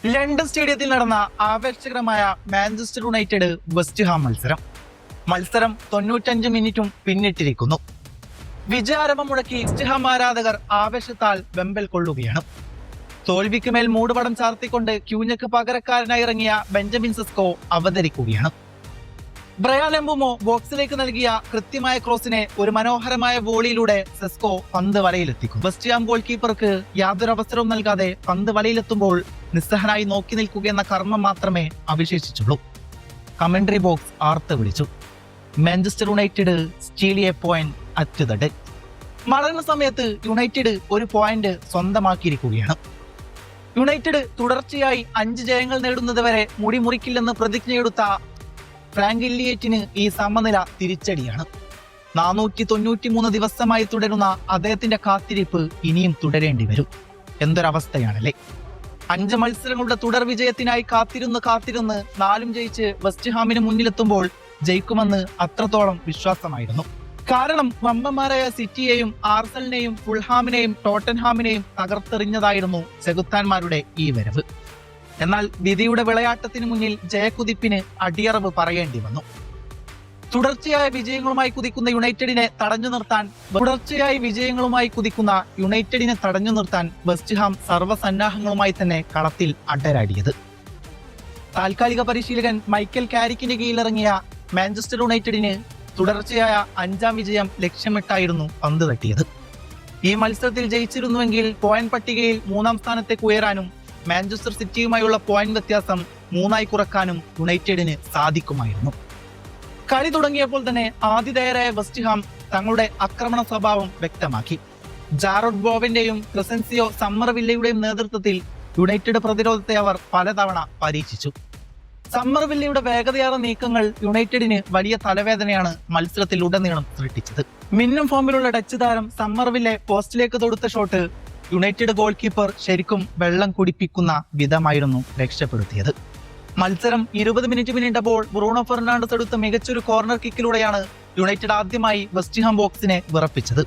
London സ്റ്റേഡിയത്തിൽ നടന്ന ആവേശകരമായ മാഞ്ചസ്റ്റർ യുണൈറ്റഡ് വെസ്റ്റ് ഹാം മത്സരം 95 മിനിറ്റും പിന്നിട്ടിരിക്കുന്നു. വിജയാരവം മുടക്കി വെസ്റ്റ് ഹാം ആരാധകർ ആവേശത്താൽ വെമ്പൽ കൊള്ളുകയാണ്. തോൽവിക്ക് മേൽ മൂടുപടം ചാർത്തിക്കൊണ്ട് ക്യൂഞ്ഞക്ക് പകരക്കാരനായി ഇറങ്ങിയ ബെഞ്ചമിൻ സെസ്കോ അവതരിക്കുകയാണ്. ബ്രയാൻ എംബുമോ ബോക്സിലേക്ക് നൽകിയ കൃത്യമായ ക്രോസിനെ ഒരു മനോഹരമായ വോളിയിലൂടെ സെസ്കോ പന്ത് വലയിലെത്തിക്കും. വെസ്റ്റ് ഹാം ഗോൾ കീപ്പർക്ക് യാതൊരു അവസരവും നൽകാതെ പന്ത് വലയിലെത്തുമ്പോൾ നിസ്സഹനായി നോക്കി നിൽക്കുക എന്ന കർമ്മം മാത്രമേ അവശേഷിച്ചുള്ളൂ. കമന്ററി ബോക്സ് ആർത്ത് വിളിച്ചു. Manchester United steel A point at the death. മടങ്ങുന്ന സമയത്ത് യുണൈറ്റഡ് ഒരു പോയിന്റ് സ്വന്തമാക്കിയിരിക്കുകയാണ്. യുണൈറ്റഡ് തുടർച്ചയായി 5 ജയങ്ങൾ നേടുന്നത് വരെ മുടി മുറിക്കില്ലെന്ന് പ്രതിജ്ഞയെടുത്ത ഫ്രാങ്ക് ഇല്ലിയേറ്റിന് ഈ സമനില തിരിച്ചടിയാണ്. 493 ദിവസമായി തുടരുന്ന അദ്ദേഹത്തിന്റെ കാത്തിരിപ്പ് ഇനിയും തുടരേണ്ടി വരും. എന്തൊരവസ്ഥയാണല്ലേ. 5 മത്സരങ്ങളുടെ തുടർ വിജയത്തിനായി കാത്തിരുന്ന് 4 ജയിച്ച് വെസ്റ്റ് ഹാമിന് മുന്നിലെത്തുമ്പോൾ ജയിക്കുമെന്ന് അത്രത്തോളം വിശ്വാസമായിരുന്നു. കാരണം വമ്പന്മാരായ സിറ്റിയെയും ആർസണലിനെയും ഫുൾഹാമിനെയും ടോട്ടൻഹാമിനെയും തകർത്തെറിഞ്ഞതായിരുന്നു ചെകുത്താന്മാരുടെ ഈ വരവ്. എന്നാൽ വിധിയുടെ വിളയാട്ടത്തിന് മുന്നിൽ ജയക്കുതിപ്പിന് അടിയറവ് പറയേണ്ടി വന്നു. തുടർച്ചയായ വിജയങ്ങളുമായി കുതിക്കുന്ന യുണൈറ്റഡിനെ തടഞ്ഞു നിർത്താൻ വെസ്റ്റ് ഹാം സർവ്വസന്നാഹങ്ങളുമായി തന്നെ കളത്തിൽ അടരാടിയത്. താൽക്കാലിക പരിശീലകൻ മൈക്കൽ കാരിക്കിന്റെ കീഴിലിറങ്ങിയ മാഞ്ചസ്റ്റർ യുണൈറ്റഡിന് തുടർച്ചയായ 5ാം വിജയം ലക്ഷ്യമിട്ടായിരുന്നു പന്ത് തട്ടിയത്. ഈ മത്സരത്തിൽ ജയിച്ചിരുന്നുവെങ്കിൽ പോയിന്റ് പട്ടികയിൽ 3ാം സ്ഥാനത്തേക്ക് ഉയരാനും മാഞ്ചസ്റ്റർ സിറ്റിയുമായുള്ള പോയിന്റ് വ്യത്യാസം 3ആയി കുറക്കാനും യുണൈറ്റഡിന് സാധിക്കുമായിരുന്നു. കളി തുടങ്ങിയപ്പോൾ തന്നെ ആതിഥേയരായ വെസ്റ്റ് ഹാം തങ്ങളുടെ ആക്രമണ സ്വഭാവം വ്യക്തമാക്കി. ജാറോഡ് ബോവന്റെയും ക്രിസൻസിയോ സമ്മർവില്ലയുടെയും നേതൃത്വത്തിൽ യുണൈറ്റഡ് പ്രതിരോധത്തെ അവർ പലതവണ പരീക്ഷിച്ചു. സമ്മർവില്ലയുടെ വേഗതയാർന്ന നീക്കങ്ങൾ യുണൈറ്റഡിന് വലിയ തലവേദനയാണ് മത്സരത്തിൽ ഉടനീളം സൃഷ്ടിച്ചത്. മിന്നും ഫോമിലുള്ള ഡച്ച് താരം സമ്മർവില്ലെ പോസ്റ്റിലേക്ക് തൊടുത്ത ഷോട്ട് യുണൈറ്റഡ് ഗോൾ കീപ്പർ ശരിക്കും വെള്ളം കുടിപ്പിക്കുന്ന വിധമായിരുന്നു രക്ഷപ്പെടുത്തിയത്. മത്സരം 20 മിനിറ്റ് പിന്നിട്ടപ്പോൾ ബ്രൂണോ ഫെർണാണ്ടസ് എടുത്ത മികച്ചൊരു കോർണർ കിക്കിലൂടെയാണ് യുണൈറ്റഡ് ആദ്യമായി വെസ്റ്റ് ഹാം ബോക്സിനെ വിറപ്പിച്ചത്.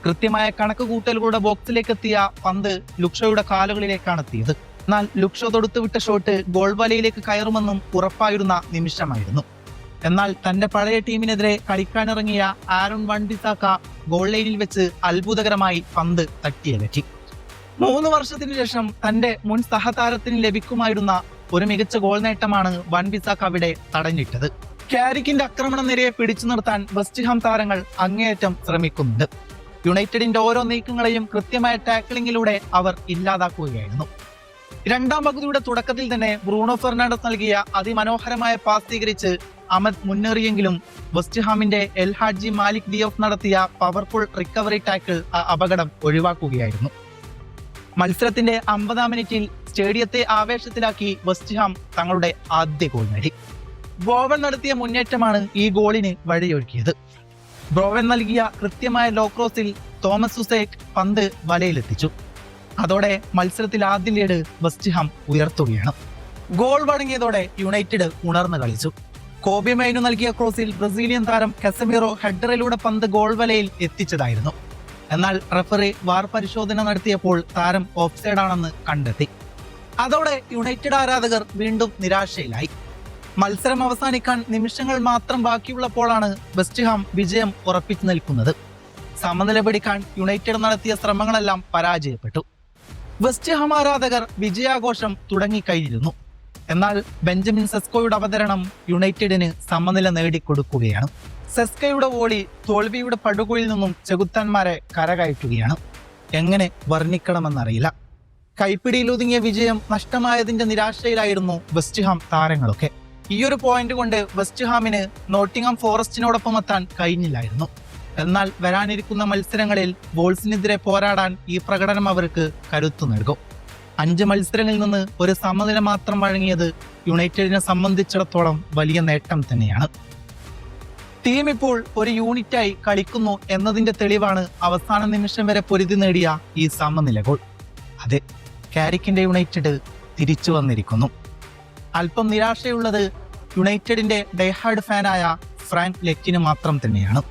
കൃത്യമായ കണക്ക് കൂട്ടലുകളുടെ ബോക്സിലേക്ക് എത്തിയ പന്ത് ലുക്ഷോയുടെ കാലുകളിലേക്കാണ് എത്തിയത്. എന്നാൽ ലുക്ഷോ തൊടുത്തുവിട്ട ഷോട്ട് ഗോൾ വലയിലേക്ക് കയറുമെന്നും ഉറപ്പായിരുന്ന നിമിഷമായിരുന്നു. എന്നാൽ തന്റെ പഴയ ടീമിനെതിരെ കളിക്കാനിറങ്ങിയ ആരോൺ വൻ ബിസാക്ക ഗോൾ ലൈനിൽ വെച്ച് അത്ഭുതകരമായി പന്ത് തട്ടിയകറ്റി. 3 വർഷത്തിനു ശേഷം തന്റെ മുൻ സഹതാരത്തിന് ലഭിക്കുമായിരുന്ന ഒരു മികച്ച ഗോൾ നേട്ടമാണ് വൻ ബിസാക്ക അവിടെ തടഞ്ഞിട്ടത്. കാരിക്കിന്റെ ആക്രമണ നിരയെ പിടിച്ചു നിർത്താൻ വെസ്റ്റ് ഹാം താരങ്ങൾ അങ്ങേയറ്റം ശ്രമിക്കുന്നുണ്ട്. യുണൈറ്റഡിന്റെ ഓരോ നീക്കങ്ങളെയും കൃത്യമായ ടാക്ലിങ്ങിലൂടെ അവർ ഇല്ലാതാക്കുകയായിരുന്നു. 2ാം പകുതിയുടെ തുടക്കത്തിൽ തന്നെ ബ്രൂണോ ഫെർണാണ്ടസ് നൽകിയ അതിമനോഹരമായ പാസ് സ്വീകരിച്ച് അഹമ്മദ് മുന്നേറിയെങ്കിലും വെസ്റ്റ് ഹാമിന്റെ എൽ ഹാജി മാലിക് ദിയോഫ് നടത്തിയ പവർഫുൾ റിക്കവറി ടാക്കിൾ ആ അപകടം ഒഴിവാക്കുകയായിരുന്നു. മത്സരത്തിന്റെ 50ാം മിനിറ്റിൽ സ്റ്റേഡിയത്തെ ആവേശത്തിലാക്കി വെസ്റ്റ് ഹാം തങ്ങളുടെ ആദ്യ ഗോൾ നേടി. ബോവൻ നടത്തിയ മുന്നേറ്റമാണ് ഈ ഗോളിന് വഴിയൊരുക്കിയത്. ബോവൻ നൽകിയ കൃത്യമായ ലോ ക്രോസിൽ തോമസ് സുസേക്ക് പന്ത് വലയിലെത്തിച്ചു. അതോടെ മത്സരത്തിൽ ആദ്യ ലീഡ് വെസ്റ്റ് ഹാം ഉയർത്തുകയാണ്. ഗോൾ വഴങ്ങിയതോടെ യുണൈറ്റഡ് ഉണർന്നു കളിച്ചു. കോബി മൈനു നൽകിയ ക്രോസിൽ ബ്രസീലിയൻ താരം കസമീറോ ഹെഡറിലൂടെ പന്ത് ഗോൾ വലയിൽ എത്തിച്ചതായിരുന്നു. എന്നാൽ റഫറി വാർ പരിശോധന നടത്തിയപ്പോൾ താരം ഓഫ്സൈഡ് ആണെന്ന് കണ്ടെത്തി. അതോടെ യുണൈറ്റഡ് ആരാധകർ വീണ്ടും നിരാശയിലായി. മത്സരം അവസാനിക്കാൻ നിമിഷങ്ങൾ മാത്രം ബാക്കിയുള്ളപ്പോഴാണ് വെസ്റ്റ് ഹാം വിജയം ഉറപ്പിച്ചു നിൽക്കുന്നത്. സമനില പിടിക്കാൻ യുണൈറ്റഡ് നടത്തിയ ശ്രമങ്ങളെല്ലാം പരാജയപ്പെട്ടു. വെസ്റ്റ് ഹാം ആരാധകർ വിജയാഘോഷം തുടങ്ങിക്കഴിഞ്ഞിരുന്നു. എന്നാൽ ബെഞ്ചമിൻ സെസ്കോയുടെ അവതരണം യുണൈറ്റഡിന് സമനില നേടിക്കൊടുക്കുകയാണ്. സെസ്കോയുടെ വോളി തോൽവിയുടെ പടുകുഴിയിൽ നിന്നും ചെകുത്താന്മാരെ കരകയറ്റുകയാണ്. എങ്ങനെ വർണ്ണിക്കണമെന്നറിയില്ല. കൈപ്പിടിയിലൊതുങ്ങിയ വിജയം നഷ്ടമായതിന്റെ നിരാശയിലായിരുന്നു വെസ്റ്റ് ഹാം താരങ്ങളൊക്കെ. ഈയൊരു പോയിന്റ് കൊണ്ട് വെസ്റ്റ് ഹാമിന് നോട്ടിംഗ്ഹാം ഫോറസ്റ്റിനോടൊപ്പം എത്താൻ കഴിഞ്ഞില്ലായിരുന്നു. എന്നാൽ വരാനിരിക്കുന്ന മത്സരങ്ങളിൽ വോൾസിനെതിരെ പോരാടാൻ ഈ പ്രകടനം അവർക്ക് കരുത്തു നൽകും. 5 മത്സരങ്ങളിൽ നിന്ന് ഒരു സമനില മാത്രം വഴങ്ങിയത് യുണൈറ്റഡിനെ സംബന്ധിച്ചിടത്തോളം വലിയ നേട്ടം തന്നെയാണ്. ടീം ഇപ്പോൾ ഒരു യൂണിറ്റായി കളിക്കുന്നു എന്നതിന്റെ തെളിവാണ് അവസാന നിമിഷം വരെ പൊരുതി നേടിയ ഈ സമനില ഗോൾ. അതെ, കാരിക്കിന്റെ യുണൈറ്റഡ് തിരിച്ചു വന്നിരിക്കുന്നു. അല്പം നിരാശയുള്ളത് യുണൈറ്റഡിന്റെ ഡൈഹാർഡ് ഫാനായ ഫ്രാങ്ക് ലെക്കിന് മാത്രം തന്നെയാണ്.